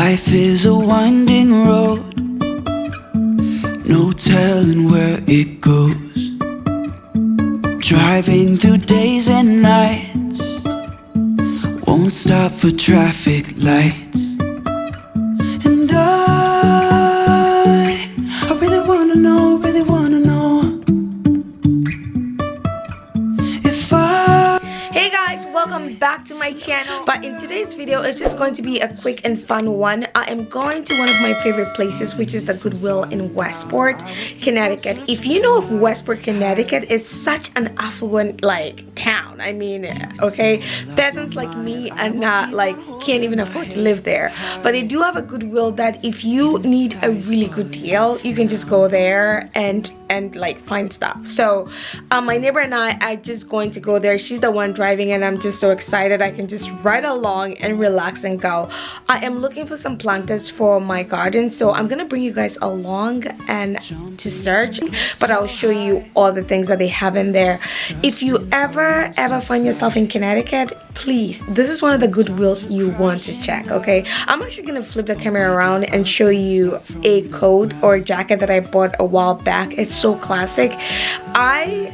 Life is a winding road, no telling where it goes. Driving through days and nights, won't stop for traffic lights. And I really wanna know if Hey guys, welcome back to my channel. But in today's video, it's just going to be a quick and fun one. I am going to one of my favorite places, which is the Goodwill in Westport, Connecticut. If you know of Westport, Connecticut, it's such an affluent town. I mean, okay, peasants like me are not can't even afford to live there, but they do have a Goodwill that if you need a really good deal, you can just go there and find stuff. So my neighbor and I are just going to go there. She's the one driving and I'm just so excited. I can just ride along and relax and go. I am looking for some planters for my garden, so I'm gonna bring you guys along and to search, but I'll show you all the things that they have in there. If you ever find yourself in Connecticut, please, this is one of the Goodwills you want to check. Okay, I'm actually gonna flip the camera around and show you a coat or a jacket that I bought a while back. It's so classic. I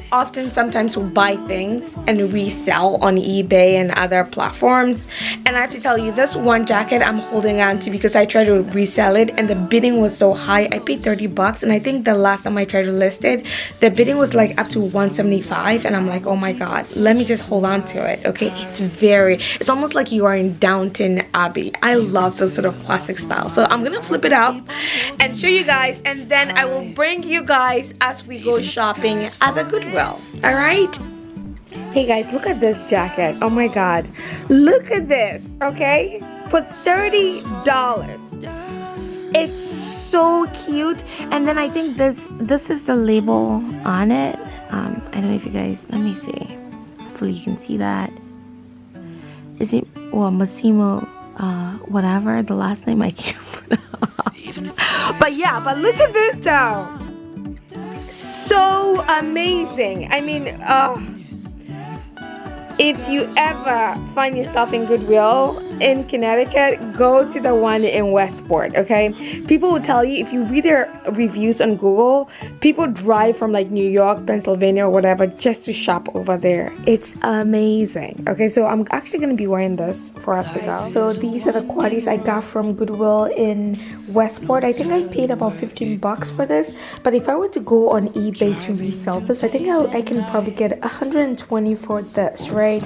sometimes will buy things and resell on eBay and other platforms, and I have to tell you, this one jacket I'm holding on to because I tried to resell it and the bidding was so high. I paid 30 bucks, and I think the last time I tried to list it, the bidding was like up to 175, and I'm like, oh my god, let me just hold on to it. Okay, it's almost like you are in Downton Abbey. I love those sort of classic style. So I'm gonna flip it up and show you guys, and then I will bring you guys as we go shopping at the Goodwill. All right. Hey guys, look at this jacket. Oh my god, look at this. Okay, for $30. It's so cute. And then I think this is the label on it. I don't know if you guys, let me see, hopefully you can see that. Is it, well, Massimo whatever the last name I can't pronounce. But yeah, but look at this though, so amazing. I mean, if you ever find yourself in Goodwill in Connecticut, go to the one in Westport. Okay, people will tell you, if you read their reviews on Google, people drive from New York, Pennsylvania or whatever just to shop over there. It's amazing. Okay, so I'm actually going to be wearing this for us to go. So these are the quaddies I got from Goodwill in Westport. I think I paid about 15 bucks for this, but if I were to go on eBay to resell this, I think I can probably get 120 for this, right?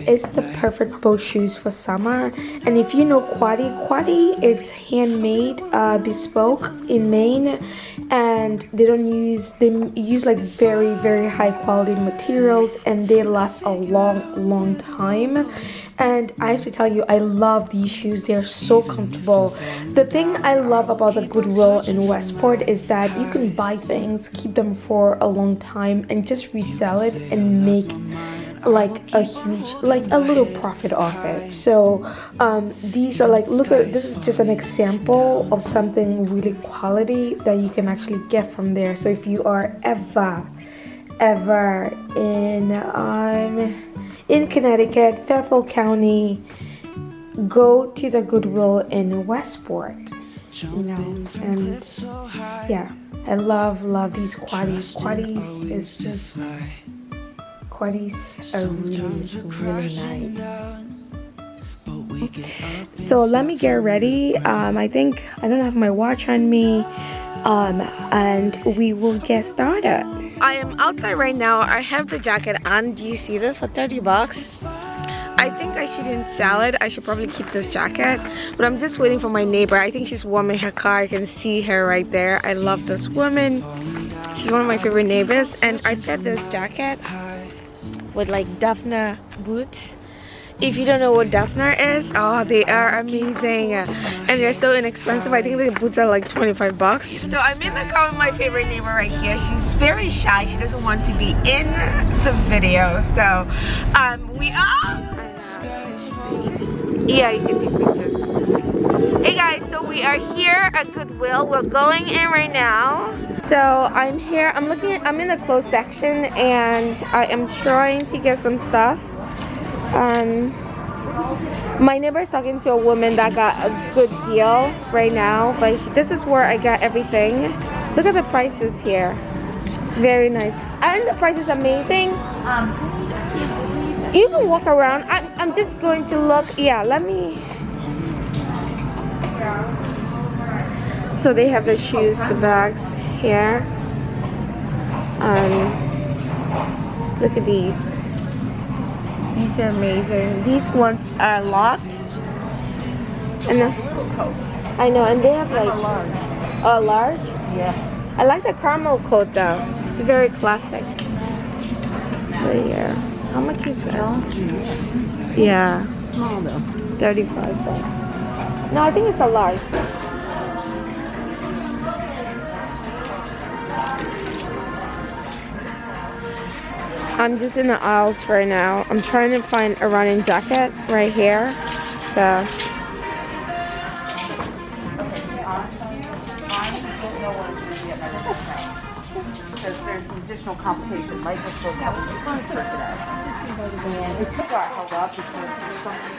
It's the perfect boat shoes for summer. And if you know quoddy is handmade, bespoke in Maine, and they use very, very high quality materials, and they last a long time. And I have to tell you, I love these shoes. They're so comfortable. The thing I love about the Goodwill in Westport is that you can buy things, keep them for a long time, and just resell it and make a little profit off it. So these are this is just an example of something really quality that you can actually get from there. So if you are ever in Connecticut, Fairfield County, go to the Goodwill in Westport. And yeah, I love these quaddies. Quaddies are really nice. So let me get ready. I think I don't have my watch on me, and we will get started. I am outside right now. I have the jacket on. Do you see this for 30 bucks? I think I shouldn't sell it. I should probably keep this jacket, but I'm just waiting for my neighbor. I think she's warming her car. I can see her right there. I love this woman. She's one of my favorite neighbors, and I paired this jacket with Daphne boots. If you don't know what Daphne is, oh, they are amazing, and they're so inexpensive. I think the boots are 25 bucks. So I'm in the car with my favorite neighbor right here. She's very shy. She doesn't want to be in the video. So we are, yeah, you can take pictures. Hey guys, so we are here at Goodwill. We're going in right now. So I'm here, I'm in the clothes section, and I am trying to get some stuff. My neighbor is talking to a woman that got a good deal right now, but this is where I got everything. Look at the prices here. Very nice. And the price is amazing. You can walk around. I'm just going to look. Yeah, let me. So they have the shoes, the bags here. Look at these. These are amazing. These ones are locked. And then, I know, and they have like a large. Yeah. I like the caramel coat though. It's very classic. Right here. How much is that? Yeah. Small though. $35. No, I think it's a large. I'm just in the aisles right now. I'm trying to find a running jacket right here. So. Because there's an additional complication. Light was broke out. We're trying to fix that. And it got held up because there's something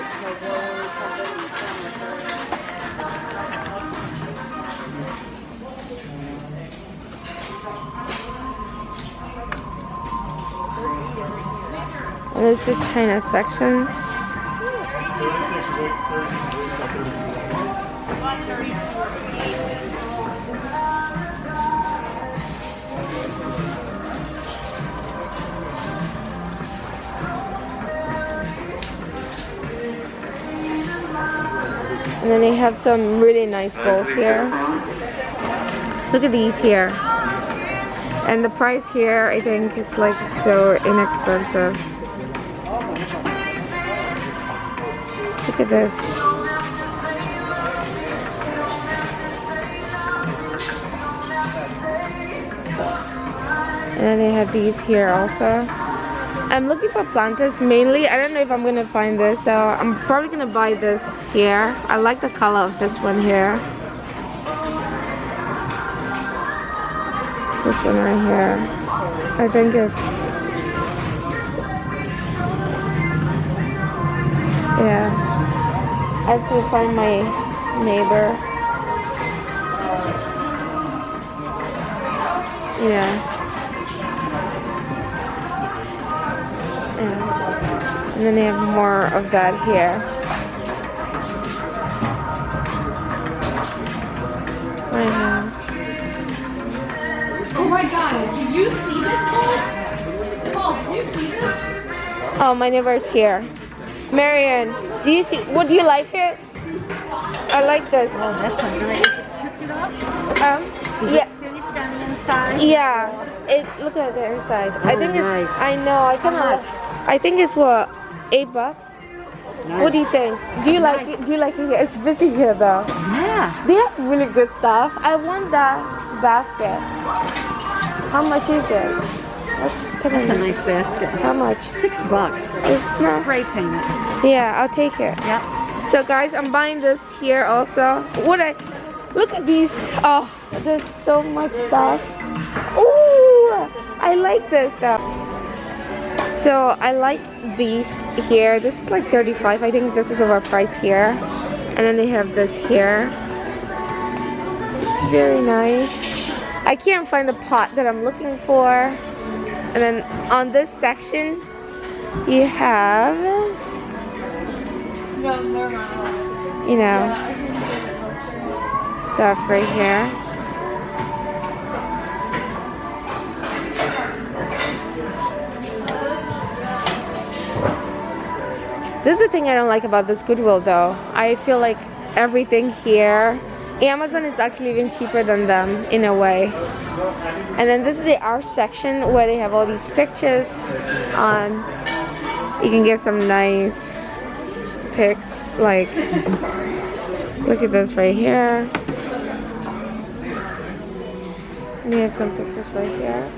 to do with the And this is the China section. And then they have some really nice bowls here. Look at these here. And the price here, I think, is like so inexpensive. Look at this. And then they have these here also. I'm looking for planters mainly. I don't know if I'm gonna find this though. I'm probably gonna buy this here. I like the color of this one here. This one right here. I think it's, yeah. I have to find my neighbor. Yeah. And then they have more of that here. Oh my god, did you see this, Paul? Paul, did you see this? Oh, my neighbor is here. Marianne, do you see, do you like it? I like this. Oh, that's a great. Took it off? Yeah. Finished on the inside? Yeah. Look at the inside. I think it's, nice. I know, I kind of, I think it's what, $8? Nice. What do you think? Do you like it? Do you like it here? It's busy here though. Yeah. They have really good stuff. I want that basket. How much is it? That's a nice basket. How much? $6. It's not. Spray paint it. Yeah, I'll take it. Yep. So guys, I'm buying this here also. Look at these. Oh, there's so much stuff. Ooh, I like this stuff. So I like these here. This is like $35. I think this is overpriced here. And then they have this here. It's very nice. I can't find the pot that I'm looking for. And then on this section, you have, you know, stuff right here. This is the thing I don't like about this Goodwill though. I feel like everything here, Amazon is actually even cheaper than them in a way. And then this is the art section where they have all these pictures on. You can get some nice pics, like, look at this right here. And they have some pictures right here.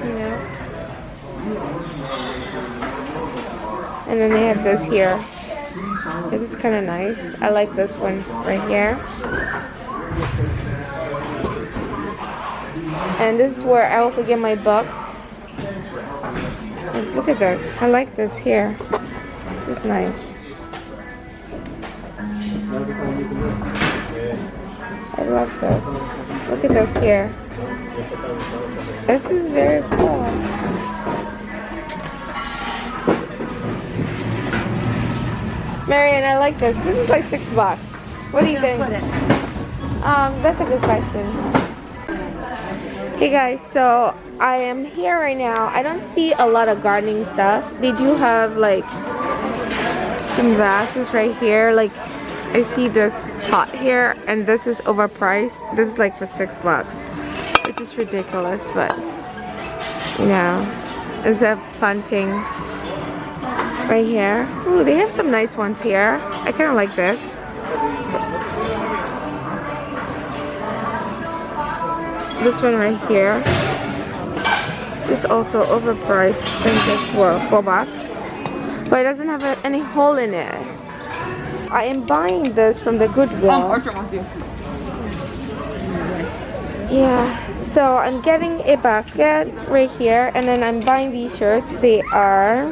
You know. And then they have this here. This is kind of nice. I like this one right here. And this is where I also get my books. Look at this. I like this here. This is nice. I love this. Look at this here. This is very cool. Marian, I like this. This is like $6. What do you think? That's a good question. Hey guys, so I am here right now. I don't see a lot of gardening stuff. They do have like some vases right here. Like I see this pot here, and this is overpriced. This is like for $6, which is ridiculous, but you know, it's a planting right here. Ooh, they have some nice ones here. I kind of like this. This one right here. This is also overpriced. I think it's $4, but it doesn't have any hole in it. I am buying this from the Goodwill. Arthur wants you. Yeah, so I'm getting a basket right here, and then I'm buying these shirts. They are,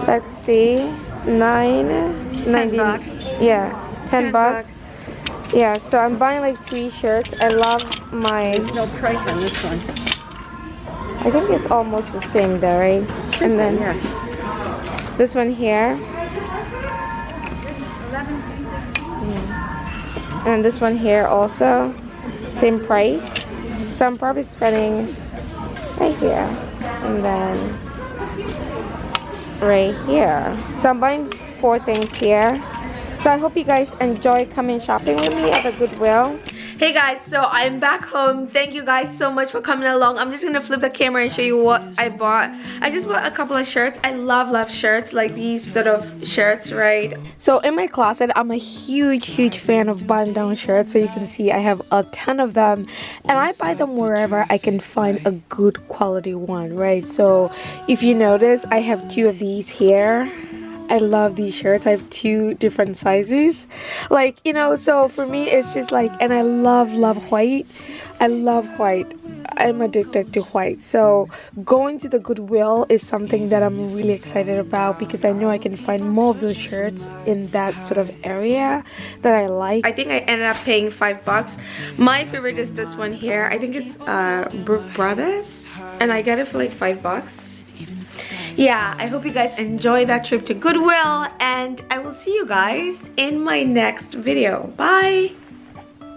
let's see, $9.90. Yeah, $10. Yeah, so I'm buying like 3 shirts. I love my. There's no price on this one. I think it's almost the same though, right? And then this one here. And this one here also, same price. So I'm probably spending right here and then right here. So I'm buying 4 things here. So I hope you guys enjoy coming shopping with me at the Goodwill. Hey guys, so I'm back home. Thank you guys so much for coming along. I'm just gonna flip the camera and show you what I bought. I just bought a couple of shirts. I love shirts, like these sort of shirts, right? So in my closet, I'm a huge fan of button down shirts. So you can see I have a ton of them, and I buy them wherever I can find a good quality one, right? So if you notice, I have 2 of these here. I love these shirts. I have 2 different sizes, like, you know, so for me it's just like, and I love white. I love white. I'm addicted to white. So going to the Goodwill is something that I'm really excited about, because I know I can find more of those shirts in that sort of area that I like. I think I ended up paying $5. My favorite is this one here. I think it's Brook Brothers, and I got it for like $5. Yeah, I hope you guys enjoy that trip to Goodwill, and I will see you guys in my next video. Bye!